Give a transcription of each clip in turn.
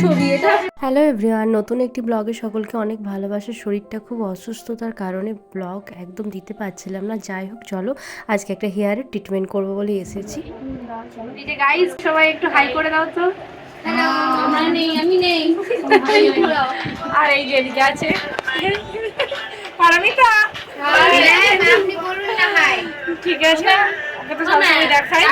ছবি এটা। Hello everyone, নতুন একটি ব্লগে সকলকে অনেক ভালোবাসা। শরীরটা খুব অসুস্থতার কারণে ব্লগ একদম দিতে পারছিলাম না। যাই হোক, চলো আজকে একটা হেয়ারের ট্রিটমেন্ট করবো বলে এসেছি। এই যে গাইস, সবাই একটু হাই করে দাও তো। হ্যালো, আমরা নেই, আমি নেই। আর এই যে এদিকে আছে পারমিতা। আপনি বলুন না হাই। ঠিক আছে, ওকে তো সবসময় দেখাই।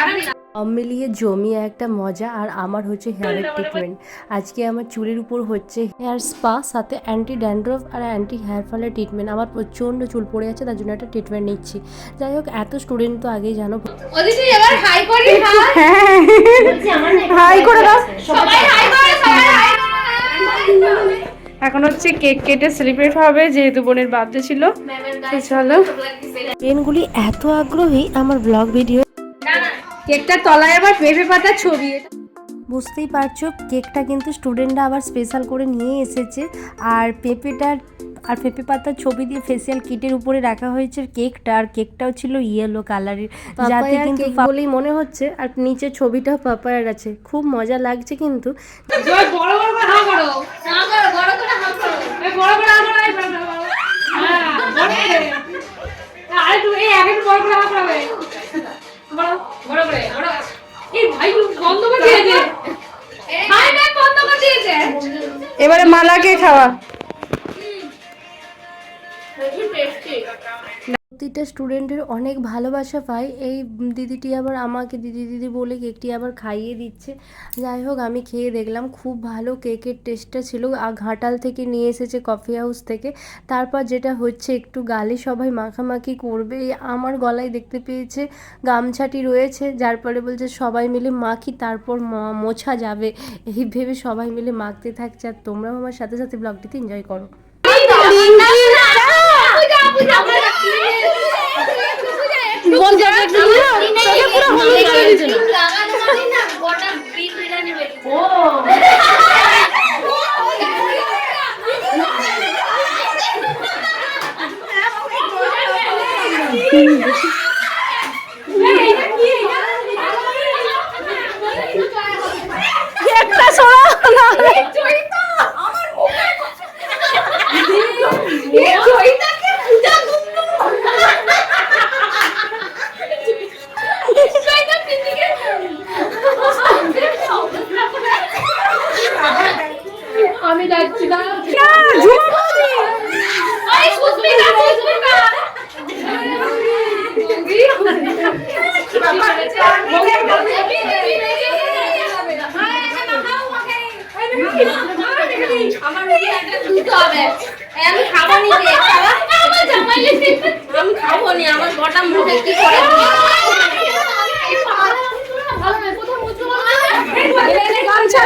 সব মিলিয়ে জমিয়ে একটা মজা। আর আমার হচ্ছে হেয়ারের ট্রিটমেন্ট। আজকে আমার চুলের উপর হচ্ছে হেয়ার স্পা, সাথে অ্যান্টি ড্যান্ড্রফ আর অ্যান্টি হেয়ার ফলের ট্রিটমেন্ট। আমার প্রচণ্ড চুল পড়ে আছে, তার জন্য একটা ট্রিটমেন্ট নিচ্ছি। যাই হোক, এত স্টুডেন্ট তো আগেই জানো। ওদিকে এবার হাই করি। হাই করে দাও। সবাই হাই করে, সবাই হাই করে। এখন হচ্ছে কেক কেটে সেলিব্রেট হবে, যেহেতু বোনের বার্থডে ছিল। চলো, ট্রেনগুলি এত আগ্রহী আমার ব্লগ ভিডিও। কেকটার তলায় আবার পেঁপে পাতার ছবি। বুঝতেই পারছো, কেকটা কিন্তু স্টুডেন্টরা আবার স্পেশাল করে নিয়ে এসেছে। আর পেঁপে পাতার ছবি দিয়ে ফেসিয়াল কিটের উপরে রাখা হয়েছে কেকটা। আর কেকটাও ছিল ইয়েলো কালারের, যাতে কিন্তু বলেই মনে হচ্ছে। আর নিচে ছবিটাও পাপায়ার আছে। খুব মজা লাগছে কিন্তু। বড় বড় করে হাঁ করো, হাঁ করো, বড় করে হাঁ করো, বড় করে হাঁ করো, হ্যাঁ বড় করে। আর তুই এই আগে বড় করে হাঁ করবে, বড় বড় করে, বড়। এই ভাই বন্ধ করে দিয়েছে, ভাই ভাই বন্ধ করে দিয়েছে। এবারে মালাকে খাওয়া। প্রতিটা স্টুডেন্টের অনেক ভালোবাসা পায়। এই দিদিটি আবার আমাকে দিদি দিদি বলে কেকটি আবার খাইয়ে দিচ্ছে। যাই হোক, আমি খেয়ে দেখলাম, খুব ভালো কেকের টেস্টটা ছিল। ঘাটাল থেকে নিয়ে এসেছে, কফি হাউস থেকে। তারপর যেটা হচ্ছে, একটু গালে সবাই মাখামাখি করবে। আমার গলায় দেখতে পেয়েছে গামছাটি রয়েছে, যার পরে বলছে সবাই মিলে মাখি, তারপর মোছা যাবে। এই ভেবে সবাই মিলে মাখতে থাকছে। আর তোমরাও আমার সাথে সাথে ব্লগটিতে এনজয় করো। একটা সোনা আমি যাচ্ছি না। আমি খাবো নি, আমি খাবো নি, আমার গোটা মুখে কি করে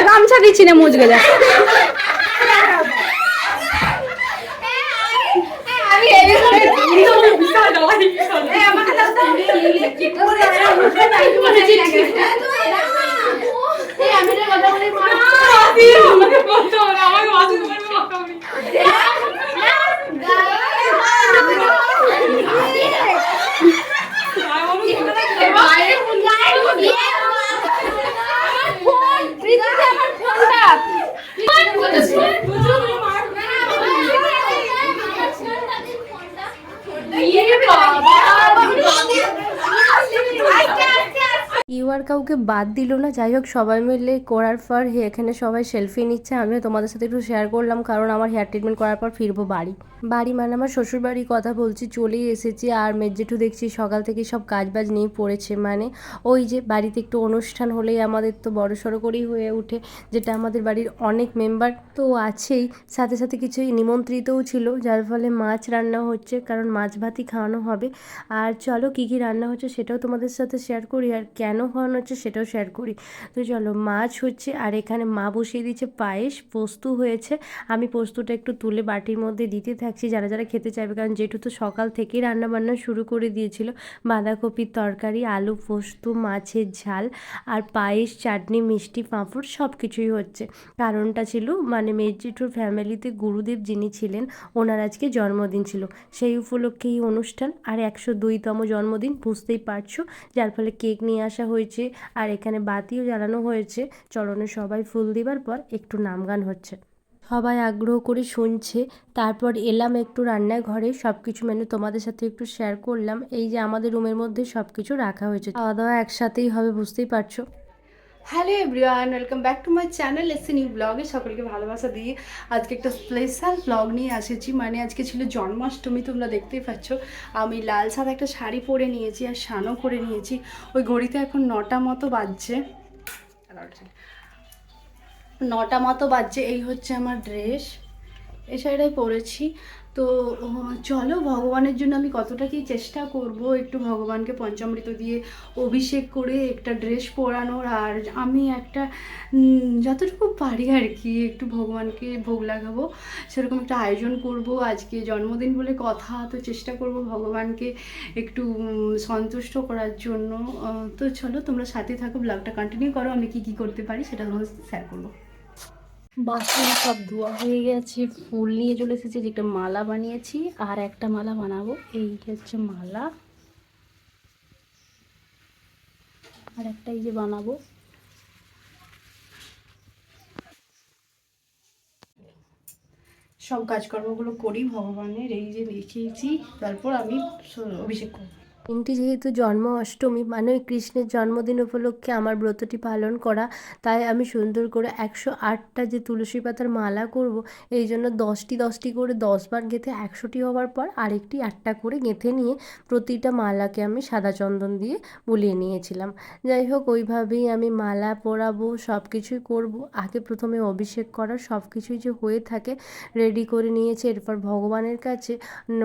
গামছা দিচ্ছি না, মুজগে যা। কেউ আর কাউকে বাদ দিল না। যাই হোক, সবাই মিলে করার পর এখানে সবাই সেলফি নিচ্ছে। আমিও তোমাদের সাথে একটু শেয়ার করলাম, কারণ আমার হেয়ার ট্রিটমেন্ট করার পর ফিরবো বাড়ি। মানে আমার শ্বশুর বাড়ির কথা বলছি, চলেই এসেছি। আর মেজজেঠু দেখছি সকাল থেকে সব কাজবাজ নিয়ে পড়েছে। মানে ওই যে বাড়িতে একটু অনুষ্ঠান হলেই আমাদের তো বড়সড় করেই হয়ে ওঠে, যেটা আমাদের বাড়ির অনেক মেম্বার তো আছেই, সাথে সাথে কিছু নিমন্ত্রিতও ছিল, যার ফলে মাছ রান্না হচ্ছে, কারণ মাছ ভাতই খাওয়ানো হবে। আর চলো, কী কী রান্না হচ্ছে সেটাও তোমাদের সাথে শেয়ার করি, আর কেন খাওয়ানো হচ্ছে সেটাও শেয়ার করি। তো চলো, মাছ হচ্ছে, আর এখানে মা বসিয়ে দিয়েছে পায়েস, পোস্ত হয়েছে। আমি পোস্তটা একটু তুলে বাটির মধ্যে দিতে থাকছি যারা যারা খেতে চাইবে, কারণ যেটু তো সকাল থেকেই রান্নাবান্না শুরু করে দিয়েছিল। বাঁধাকপির তরকারি, আলু পোস্ত, মাছের ঝাল, আর পায়েস, চাটনি, মিষ্টি, পাঁপড় সব কিছুই হচ্ছে। কারণটা ছিল, মানে মেজজেঠুর ফ্যামিলিতে গুরুদেব যিনি ছিলেন, ওনার আজকে জন্মদিন ছিল, সেই উপলক্ষে এই অনুষ্ঠান। আর 102তম জন্মদিন, বুঝতেই পারছো, যার ফলে কেক নিয়ে আসা হয়েছে আর এখানে বাতিও জ্বালানো হয়েছে। চরণে সবাই ফুল দিবার পর একটু নামগান হচ্ছে, সবাই আগ্রহ করে শুনছে। তারপর এলাম একটু রান্নাঘরে, সব কিছু মেনু তোমাদের সাথে একটু শেয়ার করলাম। এই যে আমাদের রুমের মধ্যে সব কিছু রাখা হয়েছে, খাওয়া দাওয়া একসাথেই হবে, বুঝতেই পারছো। Hello everyone, welcome back to my channel এসে নিউ ব্লগে সকলকে ভালোবাসা দিয়ে আজকে একটা স্পেশাল ব্লগ নিয়ে এসেছি। মানে আজকে ছিল জন্মাষ্টমী, তোমরা দেখতেই পাচ্ছ। আমি লাল সাদা একটা শাড়ি পরে নিয়েছি আর স্নানও করে নিয়েছি। ওই ঘড়িতে এখন 9টা মতো বাজছে, 9টা মতো বাজছে। এই হচ্ছে আমার ড্রেস, এই শাড়িটাই পরেছি। তো চলো, ভগবানের জন্য আমি কতটা কি চেষ্টা করব একটু ভগবানকে পঞ্চামৃত দিয়ে অভিষেক করে একটা ড্রেস পরানোর, আর আমি একটা যতটুকু পারি আর কি একটু ভগবানকে ভোগ লাগাবো, সেরকম একটা আয়োজন করব। আজকে জন্মদিন বলে কথা, তো চেষ্টা করব ভগবানকে একটু সন্তুষ্ট করার জন্য। তো চলো তোমরা সাথে থাকো, ব্লগটা কন্টিনিউ করো, আমি কি কি করতে পারি সেটা তোমাদের সাথে শেয়ার করবো। বাসন সব ধোয়া হয়ে গেছে, ফুল নিয়ে চলে এসেছি, যে একটা মালা বানিয়েছি আর একটা মালা বানাবো। এই হচ্ছে মালা, আর একটা এই যে বানাবো। সব কাজকর্মগুলো করি ভগবানের, এই যে লিখেছি, তারপর আমি অভিষেক করবো। দিনটি যেহেতু জন্মাষ্টমী মানে ওই কৃষ্ণের জন্মদিন উপলক্ষে আমার ব্রতটি পালন করা, তাই আমি সুন্দর করে 108টা যে তুলসী পাতার মালা করব, এই জন্য 10টি করে 10বার গেঁথে 100টি হওয়ার পর আরেকটি 8টা করে গেঁথে নিয়ে প্রতিটা মালাকে আমি সাদা চন্দন দিয়ে বুলিয়ে নিয়েছিলাম। যাই হোক, ওইভাবেই আমি মালা পরাবো, সব কিছুই করবো। আগে প্রথমে অভিষেক করার সব কিছুই যে হয়ে থাকে রেডি করে নিয়েছি। এরপর ভগবানের কাছে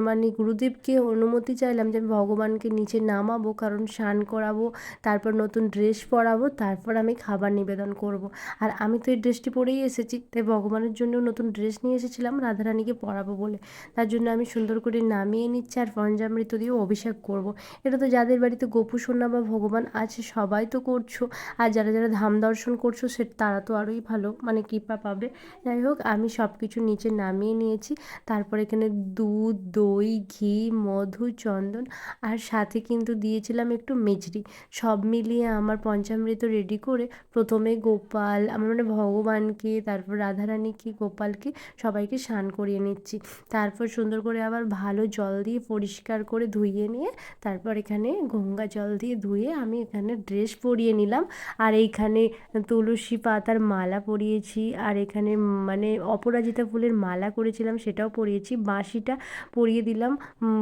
মানে গুরুদেবকে অনুমতি চাইলাম যে আমি ভগবানকে নিচে নামাবো, কারণ স্নান করাবো, তারপর নতুন ড্রেস পরাবো, তারপর আমি খাবার নিবেদন করব। আর আমি তো এই ড্রেসটি পরেই এসেছি, তাই ভগবানের জন্য নতুন ড্রেস নিয়ে এসেছিলাম রাধারানীকে পরাবো বলে। তার জন্য আমি সুন্দর করে নামিয়ে নিচ্ছি আর পঞ্চামৃত দিয়ে অভিষেক করব। এটা তো যাদের বাড়িতে গোপু সোনা বা ভগবান আছে সবাই তো করছো, আর যারা যারা ধাম দর্শন করছো সে তারা তো আরোই ভালো মানে কৃপা পাবে। যাই হোক, আমি সব কিছু নিচে নামিয়ে নিয়েছি। তারপর এখানে দুধ, দই, ঘি, মধু, চন্দন আর সাথে কিন্তু দিয়েছিলাম একটু মেজরি। সব মিলিয়ে আমার পঞ্চামৃত রেডি করে প্রথমে গোপাল, আমার মানে ভগবানকে, তারপর রাধারানীকে, গোপালকে সবাইকে স্নান করিয়ে নিচ্ছি। তারপর সুন্দর করে আবার ভালো জল দিয়ে পরিষ্কার করে ধুইয়ে নিয়ে তারপর এখানে গঙ্গা জল দিয়ে ধুয়ে আমি এখানে ড্রেস পরিয়ে নিলাম। আর এইখানে তুলসী পাতার মালা পরিয়েছি, আর এখানে মানে অপরাজিতা ফুলের মালা করেছিলাম সেটাও পরিয়েছি, বাঁশিটা পরিয়ে দিলাম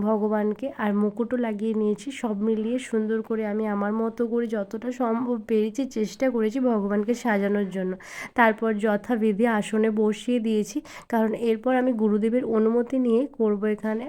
ভগবানকে, আর মুকুটও লাগিয়ে নিয়েছি। সব মিলিয়ে সুন্দর করে আমি আমার মতো করে যতটা সম্ভব পেরেছি চেষ্টা করেছি ভগবানকে সাজানোর জন্য। তারপর যথাবিধি আসনে বসিয়ে দিয়েছি, কারণ এরপর আমি গুরুদেবের অনুমতি নিয়ে করব এখানে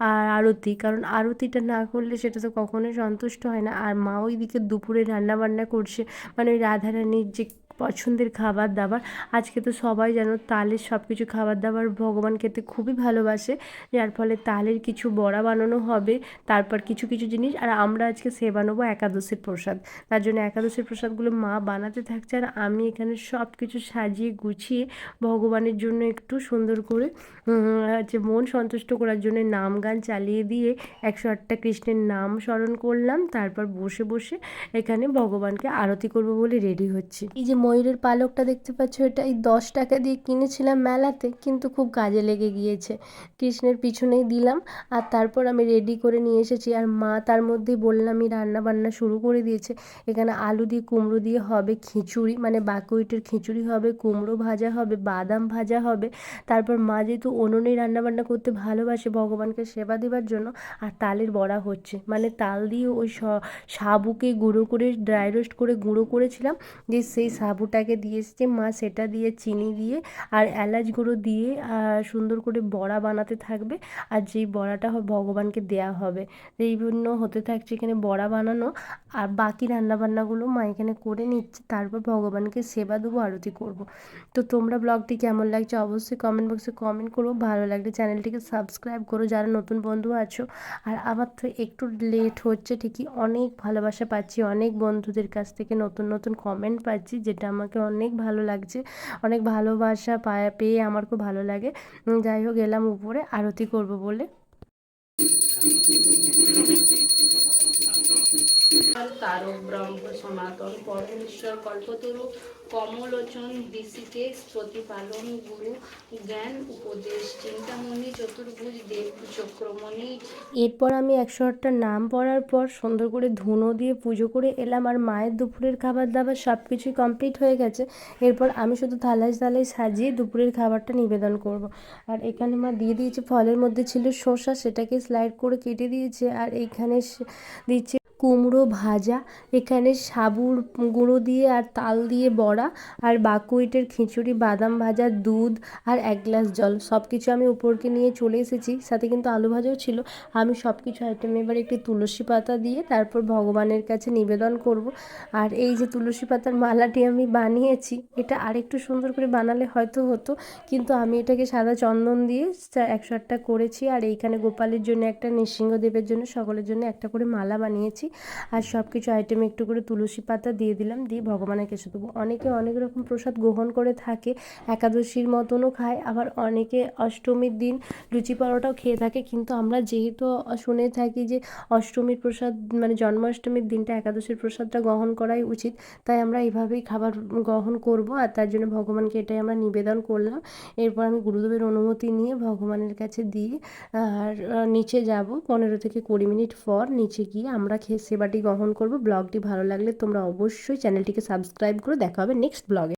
আর আরতি, কারণ আরতিটা না করলে সেটা তো কখনোই সন্তুষ্ট হয় না। আর মা ওইদিকে দুপুরে রান্নাবান্না করছে, মানে ওই রাধারানীর যে পছন্দের খাবার দাবার। আজকে তো সবাই জানো তালের সব কিছু খাবার দাবার ভগবান খেতে খুবই ভালোবাসে, যার ফলে তালের কিছু বড়া বানানো হবে, তারপর কিছু কিছু জিনিস। আর আমরা আজকে সে বানাবো একাদশীর প্রসাদ, তার জন্য একাদশীর প্রসাদগুলো মা বানাতে থাকছে, আর আমি এখানে সব কিছু সাজিয়ে গুছিয়ে ভগবানের জন্য একটু সুন্দর করে হচ্ছে মন সন্তুষ্ট করার জন্য নাম গান চালিয়ে দিয়ে 108টা কৃষ্ণের নাম স্মরণ করলাম। তারপর বসে বসে এখানে ভগবানকে আরতি করব বলে রেডি হচ্ছি। এই যে ময়ূরের পালকটা দেখতে পাচ্ছ, এটা এই 10 টাকা দিয়ে কিনেছিলাম মেলাতে, কিন্তু খুব কাজে লেগে গিয়েছে। কৃষ্ণের পিছনেই দিলাম, আর তারপর আমি রেডি করে নিয়ে এসেছি। আর মা তার মধ্যেই বললামই রান্না বান্না শুরু করে দিয়েছে। এখানে আলু দিয়ে কুমড়ো দিয়ে হবে খিচুড়ি, মানে বাকুইটের খিচুড়ি হবে, কুমড়ো ভাজা হবে, বাদাম ভাজা হবে। তারপর মা যেহেতু উনুনে রান্নাবান্না করতে ভালোবাসে ভগবানকে সেবা দেওয়ার জন্য, আর তালের বড়া হচ্ছে, মানে তাল দিয়ে ওই সাবুকে গুঁড়ো করে ড্রাই রোস্ট করে গুঁড়ো করেছিলাম, যে সেই সাবুটাকে দিয়ে এসেছে মা, সেটা দিয়ে চিনি দিয়ে আর এলাচ গুঁড়ো দিয়ে সুন্দর করে বড়া বানাতে থাকবে। আর যেই বড়াটা ভগবানকে দেয়া হবে, এই জন্য হতে থাকছে এখানে বড়া বানানো। আর বাকি রান্নাবান্নাগুলো মা এখানে করে নিচ্ছে, তারপর ভগবানকে সেবা দেবো, আরতি করব। তো তোমরা ব্লগটি কেমন লাগছে অবশ্যই কমেন্ট বক্সে কমেন্ট করো, ভালো লাগলে চ্যানেলটিকে সাবস্ক্রাইব করো যারা নতুন বন্ধু আছো। আর আমার তো একটু লেট হচ্ছে ঠিকই, অনেক ভালোবাসা পাচ্ছি অনেক বন্ধুদের কাছ থেকে, নতুন নতুন কমেন্ট পাচ্ছি, যেটা আমাকে অনেক ভালো লাগছে, অনেক ভালোবাসা পেয়ে আমার খুব ভালো লাগে। যাই হোক, এলাম উপরে আরতি করব বলে। তারক ব্রহ্ম সনাতন পরমেশ্বর কল্পতরু কমলোচন ঋষিকেশ প্রতিপালন গুরু জ্ঞান উপদেশ চিন্তামণি চতুর্ভুজ দেব চক্রমণি। এরপর আমি 108টার নাম পড়ার পর সুন্দর করে ধুনো দিয়ে পুজো করে এলাম, আর মায়ের দুপুরের খাবার দাবার সব কিছুই কমপ্লিট হয়ে গেছে। এরপর আমি শুধু থালায় থালায় সাজিয়ে দুপুরের খাবারটা নিবেদন করব। আর এখানে মা দিয়ে দিয়েছে, ফলের মধ্যে ছিল শসা, সেটাকে স্লাইড করে কেটে দিয়েছে। আর এইখানে দিচ্ছে কুমড়ো ভাজা, এখানে সাবুর গুঁড়ো দিয়ে আর তাল দিয়ে বড়া, আর বাকুইটের খিচুড়ি, বাদাম ভাজা, দুধ আর 1 গ্লাস জল। সব কিছু আমি উপরকে নিয়ে চলে এসেছি, সাথে কিন্তু আলু ভাজাও ছিল। আমি সব কিছু আইটেম এবার একটি তুলসী পাতা দিয়ে তারপর ভগবানের কাছে নিবেদন করব। আর এই যে তুলসী পাতার মালাটি আমি বানিয়েছি, এটা আরেকটু সুন্দর করে বানালে হয়তো হতো, কিন্তু আমি এটাকে সাদা চন্দন দিয়ে 108টা করেছি। আর এইখানে গোপালের জন্য একটা, নৃসিংহদেবের জন্য, সকলের জন্য একটা করে মালা বানিয়েছি। আর সব কিছু আইটেমে একটু করে তুলসী পাতা দিয়ে দিলাম, দিয়ে ভগবানের কাছে দেবো। অনেকে অনেক রকম প্রসাদ গ্রহণ করে থাকে, একাদশীর মতনও খায়, আবার অনেকে অষ্টমীর দিন লুচি পরোটাও খেয়ে থাকে। কিন্তু আমরা যেহেতু শুনে থাকি যে অষ্টমীর প্রসাদ মানে জন্মাষ্টমীর দিনটা একাদশীর প্রসাদটা গ্রহণ করাই উচিত, তাই আমরা এইভাবেই খাবার গ্রহণ করব। আর তার জন্য ভগবানকে এটাই আমরা নিবেদন করলাম। এরপর আমি গুরুদেবের অনুমতি নিয়ে ভগবানের কাছে দিয়ে আর নিচে যাব। 15 থেকে 20 মিনিট পর নিচে গিয়ে আমরা সেবাটি গ্রহণ করব। ব্লগটি ভালো লাগলে তোমরা অবশ্যই চ্যানেলটিকে সাবস্ক্রাইব করে দেখা হবে নেক্সট ব্লগে।